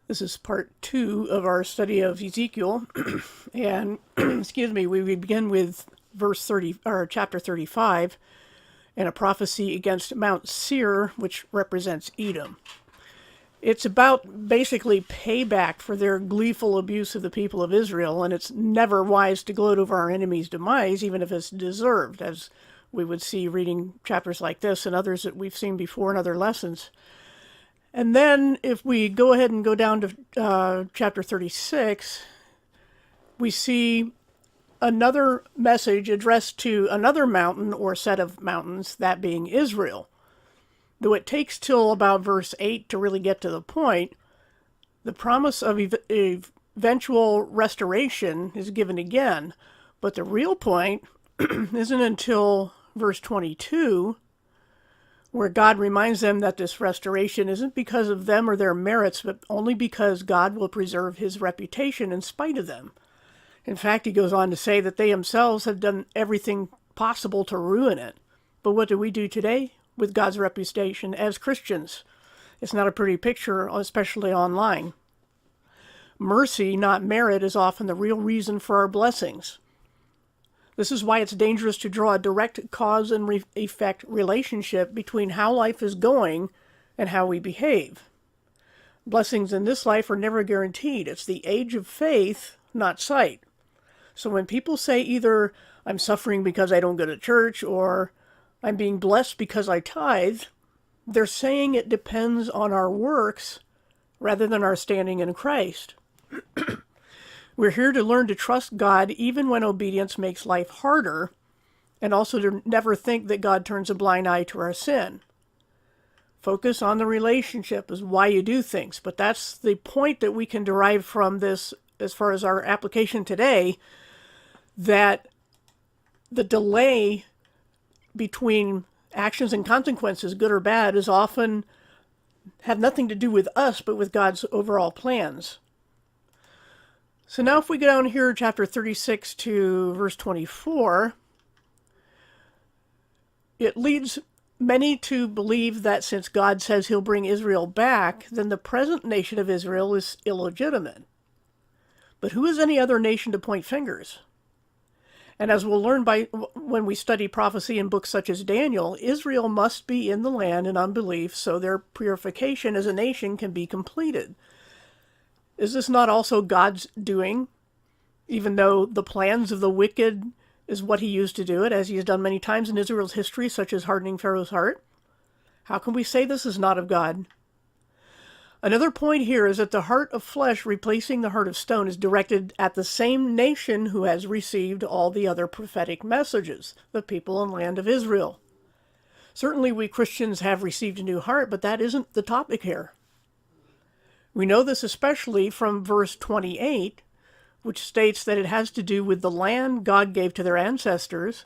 This is part 2 of our study of Ezekiel, and excuse me, we begin with verse 30 or chapter 35, and a prophecy against Mount Seir, which represents Edom. It's about basically payback for their gleeful abuse of the people of Israel, and it's never wise to gloat over our enemy's demise, even if it's deserved, as we would see reading chapters like this and others that we've seen before in other lessons. And then if we go ahead and go down to chapter 36, we see another message addressed to another mountain or set of mountains, that being Israel. Though it takes till about verse 8 to really get to the point, the promise of eventual restoration is given again. But the real point isn't until verse 22, where God reminds them that this restoration isn't because of them or their merits, but only because God will preserve his reputation in spite of them. In fact, he goes on to say that they themselves have done everything possible to ruin it. But what do we do today with God's reputation as Christians? It's not a pretty picture, especially online. Mercy, not merit, is often the real reason for our blessings. This is why it's dangerous to draw a direct cause and effect relationship between how life is going and how we behave. Blessings in this life are never guaranteed. It's the age of faith, not sight. So when people say either I'm suffering because I don't go to church or I'm being blessed because I tithe, they're saying it depends on our works rather than our standing in Christ. We're here to learn to trust God even when obedience makes life harder, and also to never think that God turns a blind eye to our sin. Focus on the relationship is why you do things, but that's the point that we can derive from this as far as our application today, that the delay between actions and consequences, good or bad, is often have nothing to do with us, but with God's overall plans. So now if we go down here, chapter 36 to verse 24, it leads many to believe that since God says he'll bring Israel back, then the present nation of Israel is illegitimate. But who is any other nation to point fingers? And as we'll learn when we study prophecy in books such as Daniel, Israel must be in the land in unbelief so their purification as a nation can be completed. Is this not also God's doing, even though the plans of the wicked is what he used to do it, as he has done many times in Israel's history, such as hardening Pharaoh's heart? How can we say this is not of God? Another point here is that the heart of flesh replacing the heart of stone is directed at the same nation who has received all the other prophetic messages, the people and land of Israel. Certainly we Christians have received a new heart, but that isn't the topic here. We know this especially from verse 28, which states that it has to do with the land God gave to their ancestors.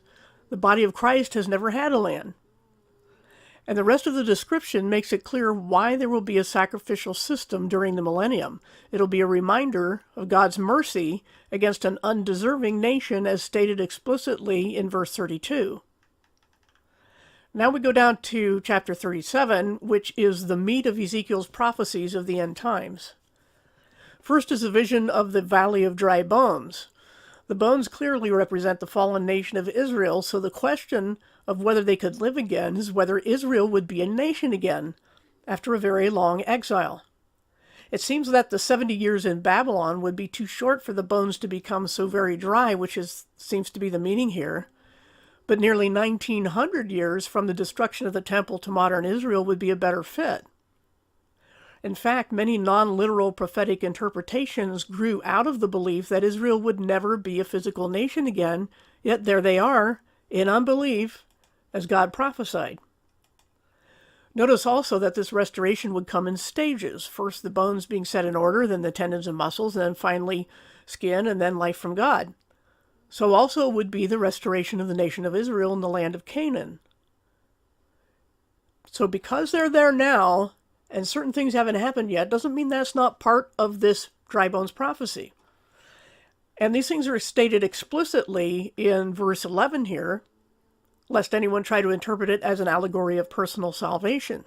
The body of Christ has never had a land. And the rest of the description makes it clear why there will be a sacrificial system during the millennium. It'll be a reminder of God's mercy against an undeserving nation, as stated explicitly in verse 32. Now we go down to chapter 37, which is the meat of Ezekiel's prophecies of the end times. First is a vision of the valley of dry bones. The bones clearly represent the fallen nation of Israel, so the question of whether they could live again is whether Israel would be a nation again after a very long exile. It seems that the 70 years in Babylon would be too short for the bones to become so very dry, which seems to be the meaning here. But nearly 1900 years from the destruction of the temple to modern Israel would be a better fit. In fact, many non-literal prophetic interpretations grew out of the belief that Israel would never be a physical nation again, yet there they are, in unbelief, as God prophesied. Notice also that this restoration would come in stages, first the bones being set in order, then the tendons and muscles, and then finally skin, and then life from God. So also would be the restoration of the nation of Israel in the land of Canaan. So because they're there now, and certain things haven't happened yet, doesn't mean that's not part of this dry bones prophecy. And these things are stated explicitly in verse 11 here, lest anyone try to interpret it as an allegory of personal salvation.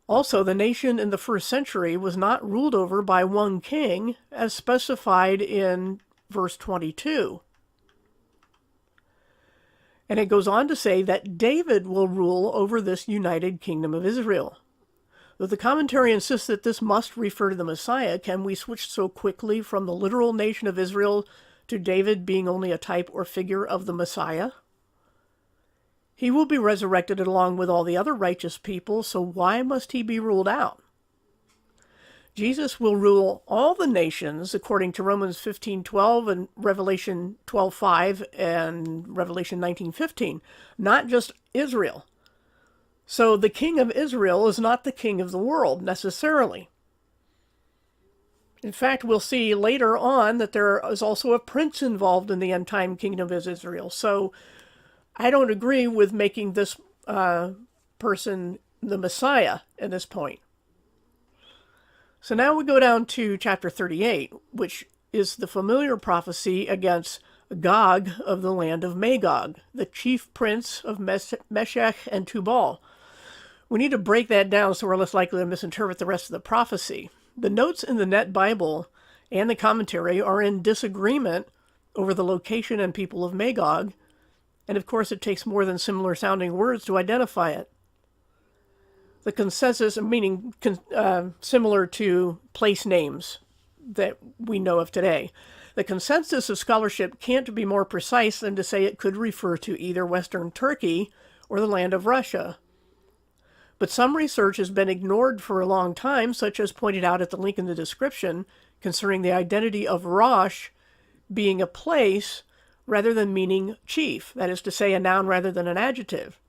Also, the nation in the first century was not ruled over by one king, as specified in verse 22. And it goes on to say that David will rule over this united kingdom of Israel. Though the commentary insists that this must refer to the Messiah, can we switch so quickly from the literal nation of Israel to David being only a type or figure of the Messiah? He will be resurrected along with all the other righteous people, so why must he be ruled out? Jesus will rule all the nations according to Romans 15:12 and Revelation 12:5 and Revelation 19:15, not just Israel. So the king of Israel is not the king of the world necessarily. In fact, we'll see later on that there is also a prince involved in the end time kingdom of Israel. So I don't agree with making this person the Messiah at this point. So now we go down to chapter 38, which is the familiar prophecy against Gog of the land of Magog, the chief prince of Meshech and Tubal. We need to break that down so we're less likely to misinterpret the rest of the prophecy. The notes in the Net Bible and the commentary are in disagreement over the location and people of Magog, and of course it takes more than similar sounding words to identify it. The consensus, meaning similar to place names that we know of today. The consensus of scholarship can't be more precise than to say it could refer to either Western Turkey or the land of Russia. But some research has been ignored for a long time, such as pointed out at the link in the description, concerning the identity of Rosh being a place rather than meaning chief, that is to say, a noun rather than an adjective.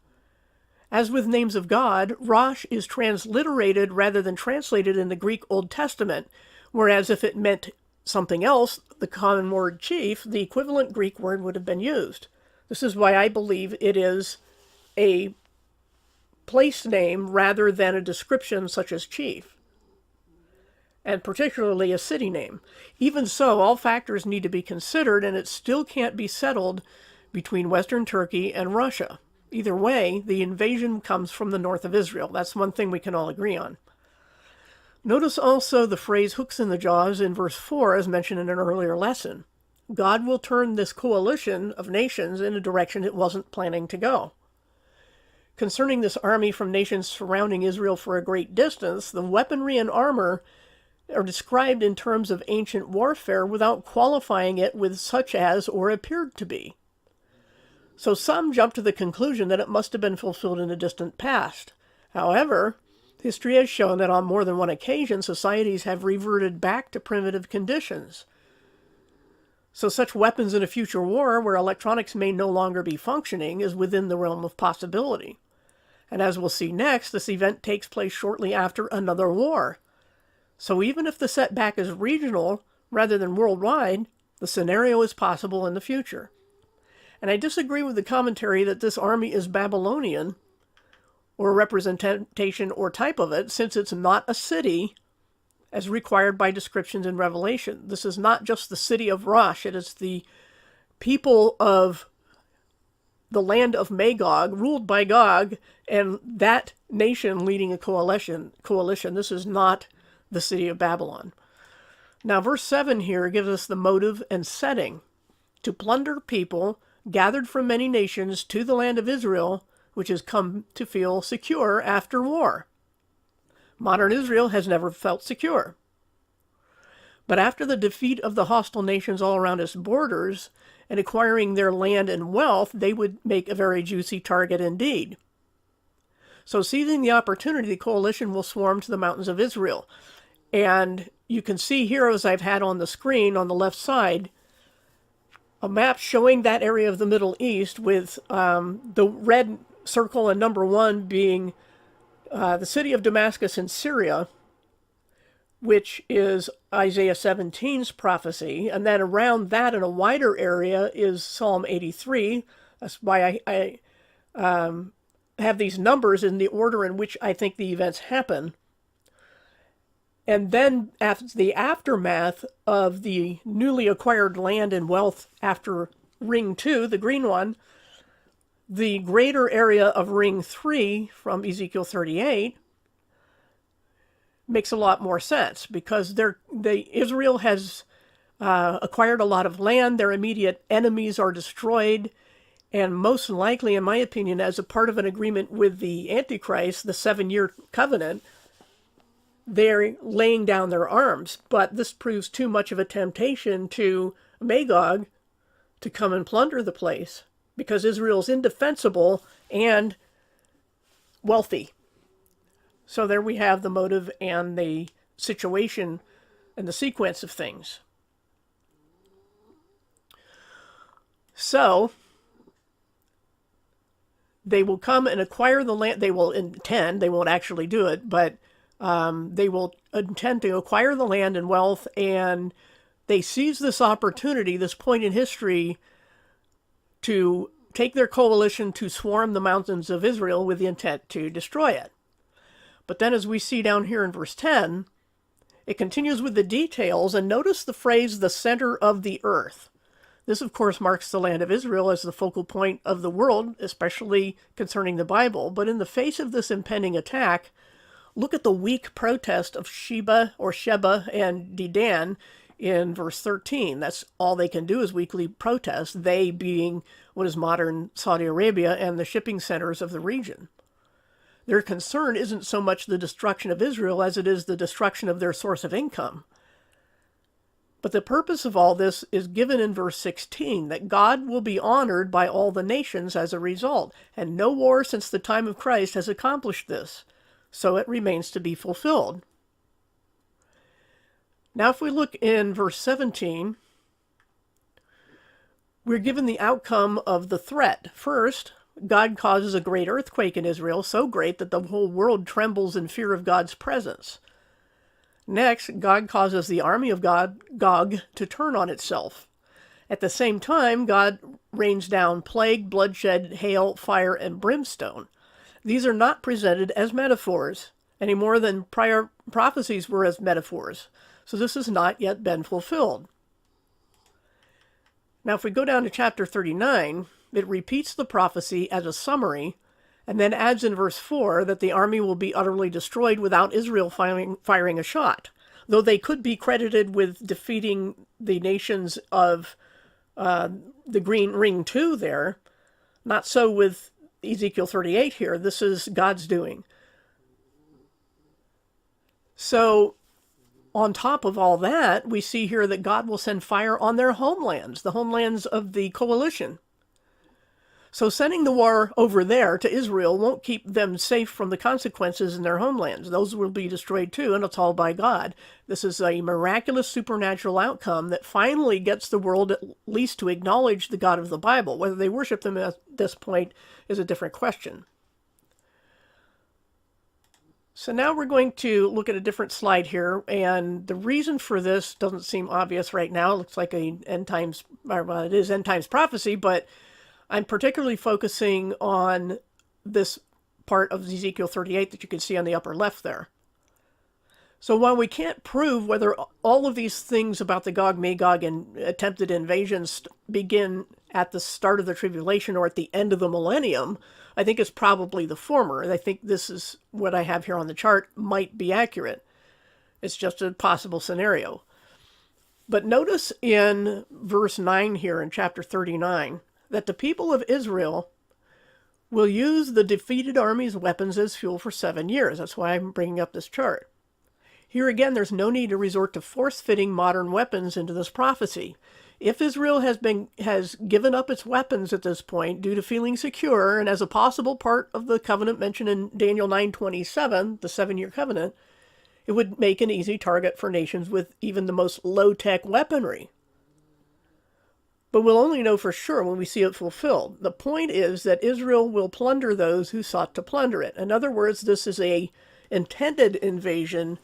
As with names of God, Rosh is transliterated rather than translated in the Greek Old Testament, whereas if it meant something else, the common word chief, the equivalent Greek word would have been used. This is why I believe it is a place name rather than a description such as chief, and particularly a city name. Even so, all factors need to be considered, and it still can't be settled between Western Turkey and Russia. Either way, the invasion comes from the north of Israel. That's one thing we can all agree on. Notice also the phrase hooks in the jaws in verse 4 as mentioned in an earlier lesson. God will turn this coalition of nations in a direction it wasn't planning to go. Concerning this army from nations surrounding Israel for a great distance, the weaponry and armor are described in terms of ancient warfare without qualifying it with such as or appeared to be. So some jump to the conclusion that it must have been fulfilled in the distant past. However, history has shown that on more than one occasion, societies have reverted back to primitive conditions. So such weapons in a future war where electronics may no longer be functioning is within the realm of possibility. And as we'll see next, this event takes place shortly after another war. So even if the setback is regional rather than worldwide, the scenario is possible in the future. And I disagree with the commentary that this army is Babylonian, or a representation or type of it, since it's not a city as required by descriptions in Revelation. This is not just the city of Rosh, it is the people of the land of Magog, ruled by Gog, and that nation leading a coalition. This is not the city of Babylon. Now, verse 7 here gives us the motive and setting: to plunder people gathered from many nations to the land of Israel, which has come to feel secure after war. Modern Israel has never felt secure. But after the defeat of the hostile nations all around its borders and acquiring their land and wealth, they would make a very juicy target indeed. So seizing the opportunity, the coalition will swarm to the mountains of Israel. And you can see here, as I've had on the screen on the left side, a map showing that area of the Middle East with the red circle and number 1 being the city of Damascus in Syria, which is Isaiah 17's prophecy. And then around that in a wider area is Psalm 83. That's why I have these numbers in the order in which I think the events happen. And then after the aftermath of the newly acquired land and wealth after Ring 2, the green one, the greater area of Ring 3 from Ezekiel 38, makes a lot more sense, because Israel has acquired a lot of land. Their immediate enemies are destroyed. And most likely, in my opinion, as a part of an agreement with the Antichrist, the 7-year covenant, they're laying down their arms. But this proves too much of a temptation to Magog to come and plunder the place, because Israel's indefensible and wealthy. So there we have the motive and the situation and the sequence of things. So they will come and acquire the land. They will intend, they won't actually do it, but they will intend to acquire the land and wealth, and they seize this opportunity, this point in history, to take their coalition to swarm the mountains of Israel with the intent to destroy it. But then, as we see down here in verse 10, it continues with the details, and notice the phrase, the center of the earth. This, of course, marks the land of Israel as the focal point of the world, especially concerning the Bible. But in the face of this impending attack, look at the weak protest of Sheba and Dedan in verse 13. That's all they can do is weakly protest, they being what is modern Saudi Arabia and the shipping centers of the region. Their concern isn't so much the destruction of Israel as it is the destruction of their source of income. But the purpose of all this is given in verse 16, that God will be honored by all the nations as a result, and no war since the time of Christ has accomplished this. So it remains to be fulfilled. Now if we look in verse 17, we're given the outcome of the threat. First, God causes a great earthquake in Israel, so great that the whole world trembles in fear of God's presence. Next, God causes the army of Gog to turn on itself. At the same time, God rains down plague, bloodshed, hail, fire, and brimstone. These are not presented as metaphors, any more than prior prophecies were as metaphors. So this has not yet been fulfilled. Now, if we go down to chapter 39, it repeats the prophecy as a summary, and then adds in verse 4 that the army will be utterly destroyed without Israel firing a shot, though they could be credited with defeating the nations of the Green Ring 2 there. Not so with Ezekiel 38 here. This is God's doing. So, on top of all that, we see here that God will send fire on their homelands, the homelands of the coalition. So sending the war over there to Israel won't keep them safe from the consequences in their homelands. Those will be destroyed too, and it's all by God. This is a miraculous supernatural outcome that finally gets the world at least to acknowledge the God of the Bible. Whether they worship him at this point is a different question. So now we're going to look at a different slide here, and the reason for this doesn't seem obvious right now. It looks like it is end times prophecy, but I'm particularly focusing on this part of Ezekiel 38 that you can see on the upper left there. So while we can't prove whether all of these things about the Gog-Magog and attempted invasions begin at the start of the tribulation or at the end of the millennium, I think it's probably the former. And I think this is what I have here on the chart might be accurate. It's just a possible scenario. But notice in verse 9 here in chapter 39, that the people of Israel will use the defeated army's weapons as fuel for 7 years. That's why I'm bringing up this chart. Here again, there's no need to resort to force-fitting modern weapons into this prophecy. If Israel has given up its weapons at this point due to feeling secure, and as a possible part of the covenant mentioned in Daniel 9:27, the 7-year covenant, it would make an easy target for nations with even the most low-tech weaponry. But we'll only know for sure when we see it fulfilled. The point is that Israel will plunder those who sought to plunder it. In other words, this is a intended invasion,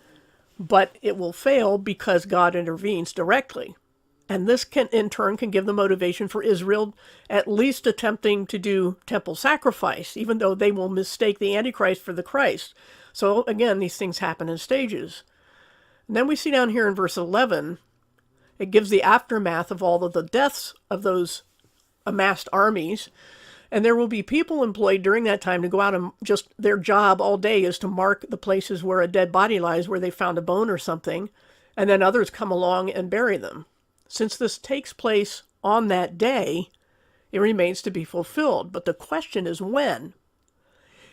but it will fail because God intervenes directly. And this in turn can give the motivation for Israel at least attempting to do temple sacrifice, even though they will mistake the Antichrist for the Christ. So again, these things happen in stages. And then we see down here in verse 11, it gives the aftermath of all of the deaths of those amassed armies. And there will be people employed during that time to go out and just their job all day is to mark the places where a dead body lies, where they found a bone or something, and then others come along and bury them. Since this takes place on that day, it remains to be fulfilled. But the question is when.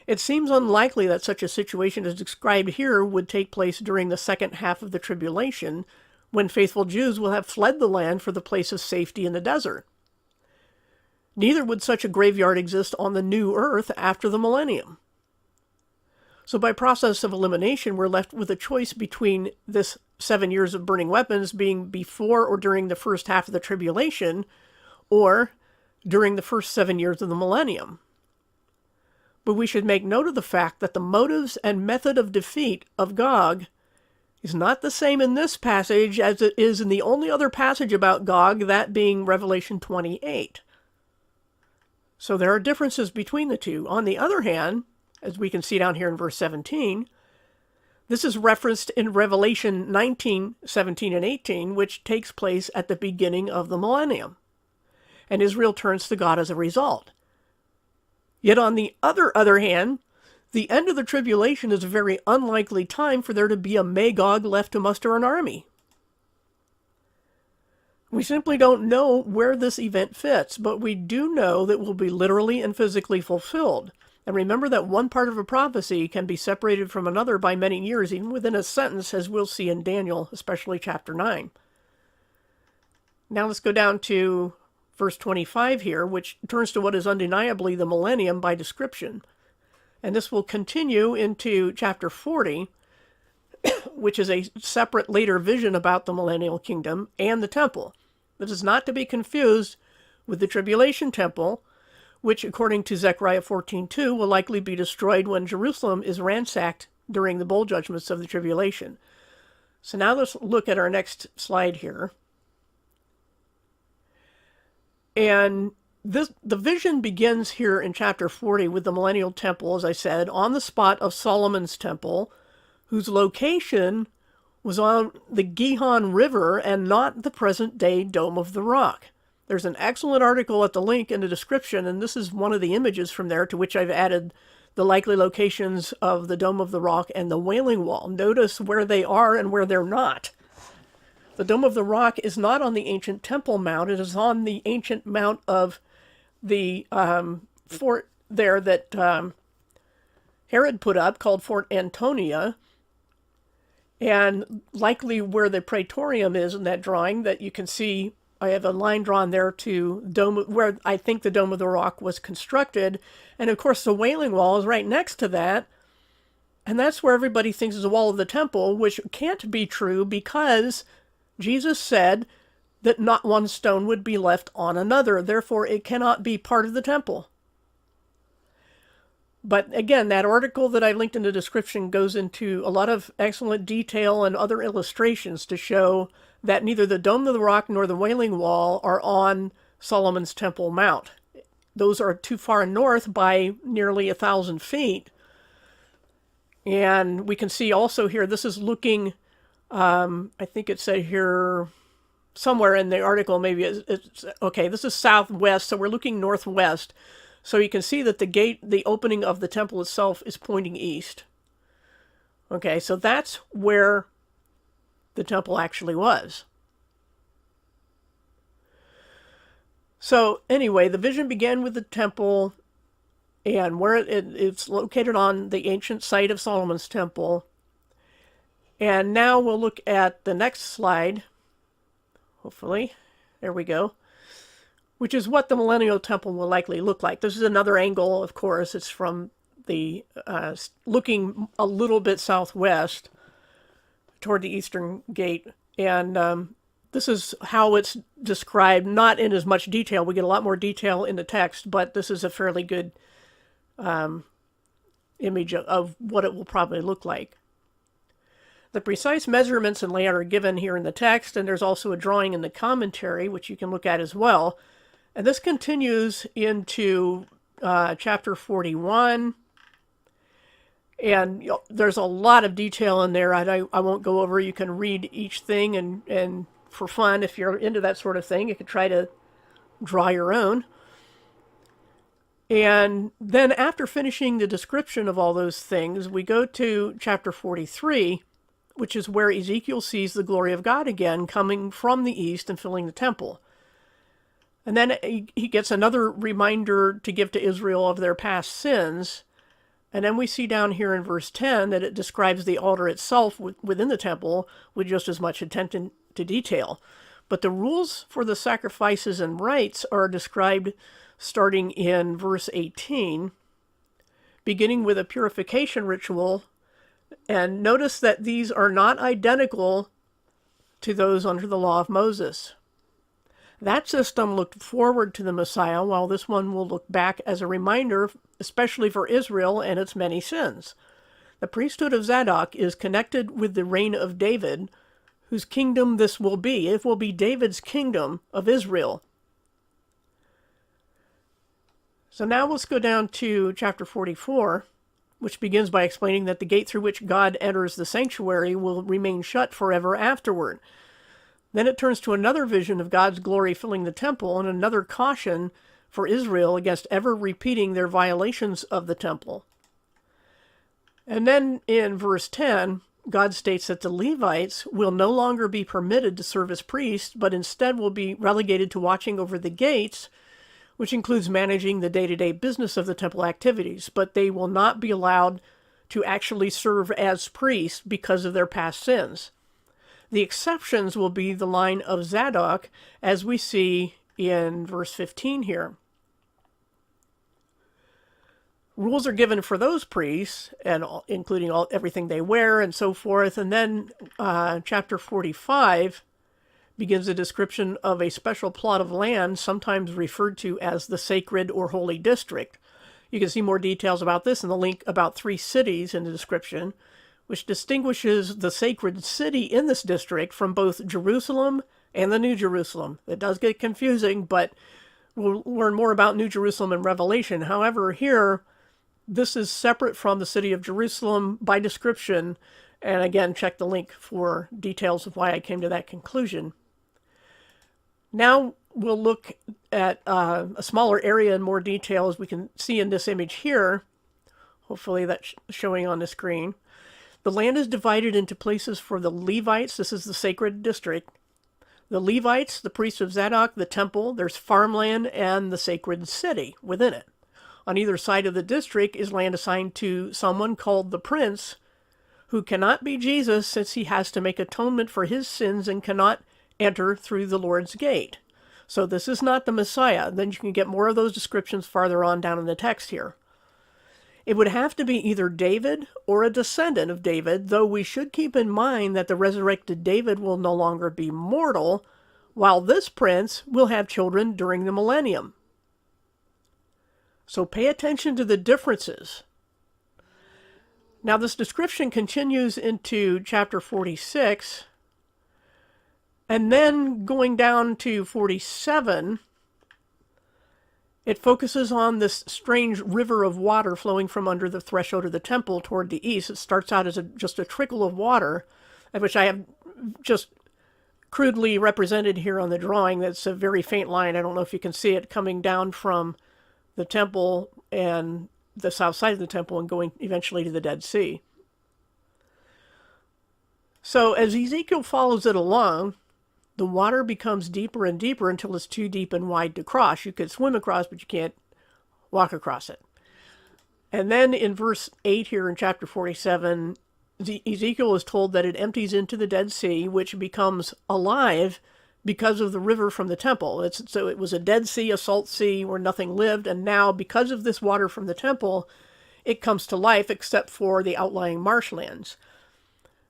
It seems unlikely that such a situation as described here would take place during the second half of the tribulation, when faithful Jews will have fled the land for the place of safety in the desert. Neither would such a graveyard exist on the new earth after the millennium. So by process of elimination, we're left with a choice between this 7 years of burning weapons being before or during the first half of the tribulation, or during the first 7 years of the millennium. But we should make note of the fact that the motives and method of defeat of Gog is not the same in this passage as it is in the only other passage about Gog, that being Revelation 28. So there are differences between the two. On the other hand, as we can see down here in verse 17, this is referenced in Revelation 19, 17, and 18, which takes place at the beginning of the millennium. And Israel turns to God as a result. Yet on the other hand, the end of the tribulation is a very unlikely time for there to be a Magog left to muster an army. We simply don't know where this event fits, but we do know that it will be literally and physically fulfilled. And remember that one part of a prophecy can be separated from another by many years, even within a sentence, as we'll see in Daniel, especially chapter 9. Now let's go down to verse 25 here, which turns to what is undeniably the millennium by description. And this will continue into chapter 40, which is a separate later vision about the Millennial Kingdom and the temple. This is not to be confused with the tribulation temple, which, according to Zechariah 14:2, will likely be destroyed when Jerusalem is ransacked during the bowl judgments of the tribulation. So now let's look at our next slide here. And the vision begins here in chapter 40 with the Millennial Temple, as I said, on the spot of Solomon's Temple, whose location was on the Gihon River and not the present-day Dome of the Rock. There's an excellent article at the link in the description, and this is one of the images from there, to which I've added the likely locations of the Dome of the Rock and the Wailing Wall. Notice where they are and where they're not. The Dome of the Rock is not on the ancient Temple Mount. It is on the ancient mount of the fort there that Herod put up, called Fort Antonia, and likely where the Praetorium is in that drawing that you can see. I have a line drawn there to Dome, where I think the Dome of the Rock was constructed. And of course, the Wailing Wall is right next to that. And that's where everybody thinks is the wall of the temple, which can't be true because Jesus said that not one stone would be left on another. Therefore, it cannot be part of the temple. But again, that article that I linked in the description goes into a lot of excellent detail and other illustrations to show that neither the Dome of the Rock nor the Wailing Wall are on Solomon's Temple Mount. Those are too far north by nearly 1,000 feet. And we can see also here, this is looking, I think it said here, somewhere in the article, maybe it's okay, this is southwest, so we're looking northwest. So you can see that the gate, the opening of the temple itself is pointing east. Okay, so that's where the temple actually was. So anyway, the vision began with the temple and where it's located on the ancient site of Solomon's temple. And now we'll look at the next slide, hopefully. There we go. Which is what the Millennial Temple will likely look like. This is another angle, of course. It's from the, looking a little bit southwest toward the eastern gate. And this is how it's described, not in as much detail. We get a lot more detail in the text, but this is a fairly good image of what it will probably look like. The precise measurements and layout are given here in the text, and there's also a drawing in the commentary, which you can look at as well. And this continues into chapter 41. And there's a lot of detail in there. I won't go over. You can read each thing, and for fun, if you're into that sort of thing, you can try to draw your own. And then after finishing the description of all those things, we go to chapter 43, which is where Ezekiel sees the glory of God again coming from the east and filling the temple. And then he gets another reminder to give to Israel of their past sins. And then we see down here in verse 10 that it describes the altar itself within the temple with just as much attention to detail. But the rules for the sacrifices and rites are described starting in verse 18, beginning with a purification ritual. And notice that these are not identical to those under the law of Moses. That system looked forward to the Messiah, while this one will look back as a reminder, especially for Israel and its many sins. The priesthood of Zadok is connected with the reign of David, whose kingdom this will be. It will be David's kingdom of Israel. So now let's go down to chapter 44, which begins by explaining that the gate through which God enters the sanctuary will remain shut forever afterward. Then it turns to another vision of God's glory filling the temple and another caution for Israel against ever repeating their violations of the temple. And then in verse 10, God states that the Levites will no longer be permitted to serve as priests, but instead will be relegated to watching over the gates, which includes managing the day-to-day business of the temple activities, but they will not be allowed to actually serve as priests because of their past sins. The exceptions will be the line of Zadok, as we see in verse 15 here. Rules are given for those priests, and including everything they wear and so forth. And then chapter 45 begins a description of a special plot of land, sometimes referred to as the sacred or holy district. You can see more details about this in the link about 3 cities in the description, which distinguishes the sacred city in this district from both Jerusalem and the New Jerusalem. It does get confusing, but we'll learn more about New Jerusalem in Revelation. However, here, this is separate from the city of Jerusalem by description, and again, check the link for details of why I came to that conclusion. Now we'll look at a smaller area in more detail, as we can see in this image here. Hopefully that's showing on the screen. The land is divided into places for the Levites. This is the sacred district. The Levites, the priests of Zadok, the temple, there's farmland, and the sacred city within it. On either side of the district is land assigned to someone called the prince, who cannot be Jesus since he has to make atonement for his sins and cannot enter through the Lord's gate. So this is not the Messiah. Then you can get more of those descriptions farther on down in the text here. It would have to be either David or a descendant of David, though we should keep in mind that the resurrected David will no longer be mortal, while this prince will have children during the millennium. So pay attention to the differences. Now this description continues into chapter 46, and then going down to 47, it focuses on this strange river of water flowing from under the threshold of the temple toward the east. It starts out as just a trickle of water, which I have just crudely represented here on the drawing. That's a very faint line. I don't know if you can see it coming down from the temple and the south side of the temple and going eventually to the Dead Sea. So as Ezekiel follows it along, the water becomes deeper and deeper until it's too deep and wide to cross. You could swim across, but you can't walk across it. And then in verse 8 here in chapter 47, Ezekiel is told that it empties into the Dead Sea, which becomes alive because of the river from the temple. So it was a dead sea, a salt sea where nothing lived, and now because of this water from the temple, it comes to life except for the outlying marshlands.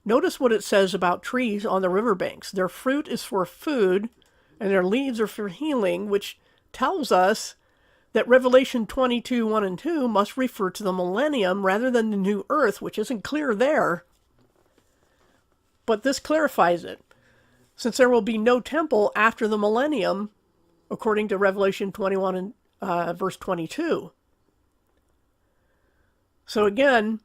Notice what it says about trees on the riverbanks. Their fruit is for food, and their leaves are for healing, which tells us that Revelation 22, 1 and 2 must refer to the millennium rather than the new earth, which isn't clear there. But this clarifies it, since there will be no temple after the millennium, according to Revelation 21 and verse 22. So again,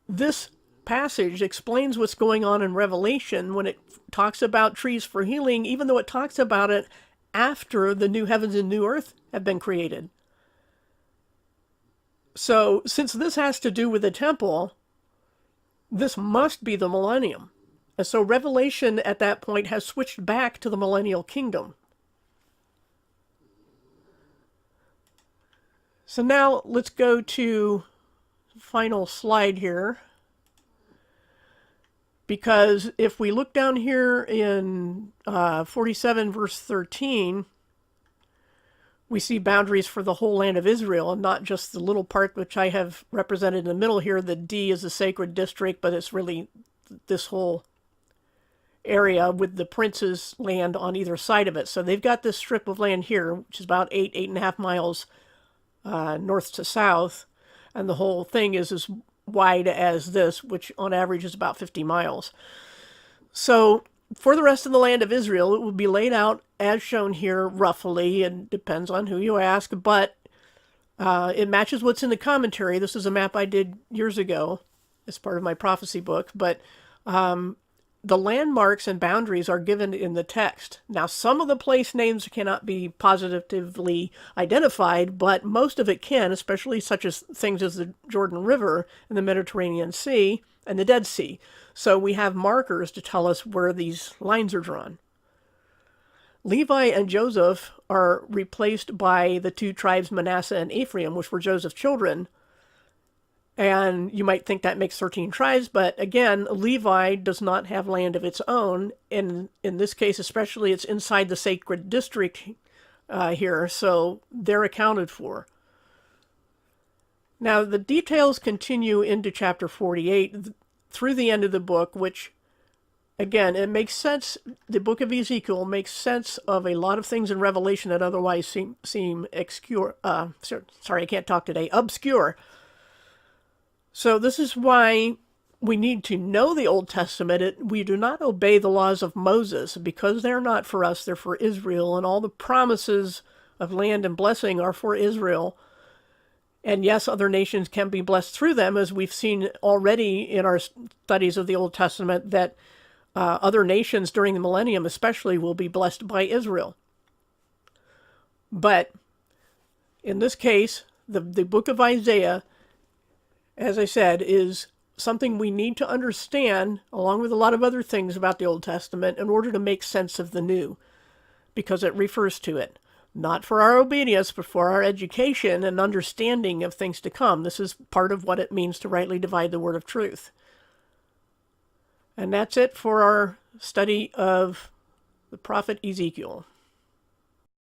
this passage explains what's going on in Revelation when it talks about trees for healing, even though it talks about it after the new heavens and new earth have been created. So since this has to do with the temple, this must be the millennium. And so Revelation at that point has switched back to the Millennial Kingdom. So now let's go to the final slide here. Because if we look down here in 47 verse 13, we see boundaries for the whole land of Israel and not just the little part which I have represented in the middle here. The D is the sacred district, but it's really this whole area with the prince's land on either side of it. So they've got this strip of land here, which is about 8.5 miles north to south, and the whole thing is as wide as this, which on average is about 50 miles. So for the rest of the land of Israel, it will be laid out as shown here roughly, and depends on who you ask, but it matches what's in the commentary. This is a map I did years ago as part of my prophecy book, but the landmarks and boundaries are given in the text. Now, some of the place names cannot be positively identified, but most of it can, especially such as things as the Jordan River and the Mediterranean Sea and the Dead Sea. So we have markers to tell us where these lines are drawn. Levi and Joseph are replaced by the two tribes Manasseh and Ephraim, which were Joseph's children. And you might think that makes 13 tribes, but again, Levi does not have land of its own. And in this case, especially, it's inside the sacred district here, so they're accounted for. Now, the details continue into chapter 48 through the end of the book, which, again, it makes sense. The book of Ezekiel makes sense of a lot of things in Revelation that otherwise seem obscure. Sorry, I can't talk today. Obscure. So this is why we need to know the Old Testament. We do not obey the laws of Moses because they're not for us, they're for Israel. And all the promises of land and blessing are for Israel. And yes, other nations can be blessed through them, as we've seen already in our studies of the Old Testament, that other nations during the millennium especially will be blessed by Israel. But in this case, the book of Isaiah, as I said, is something we need to understand, along with a lot of other things about the Old Testament, in order to make sense of the new, because it refers to it. Not for our obedience, but for our education and understanding of things to come. This is part of what it means to rightly divide the word of truth. And that's it for our study of the prophet Ezekiel.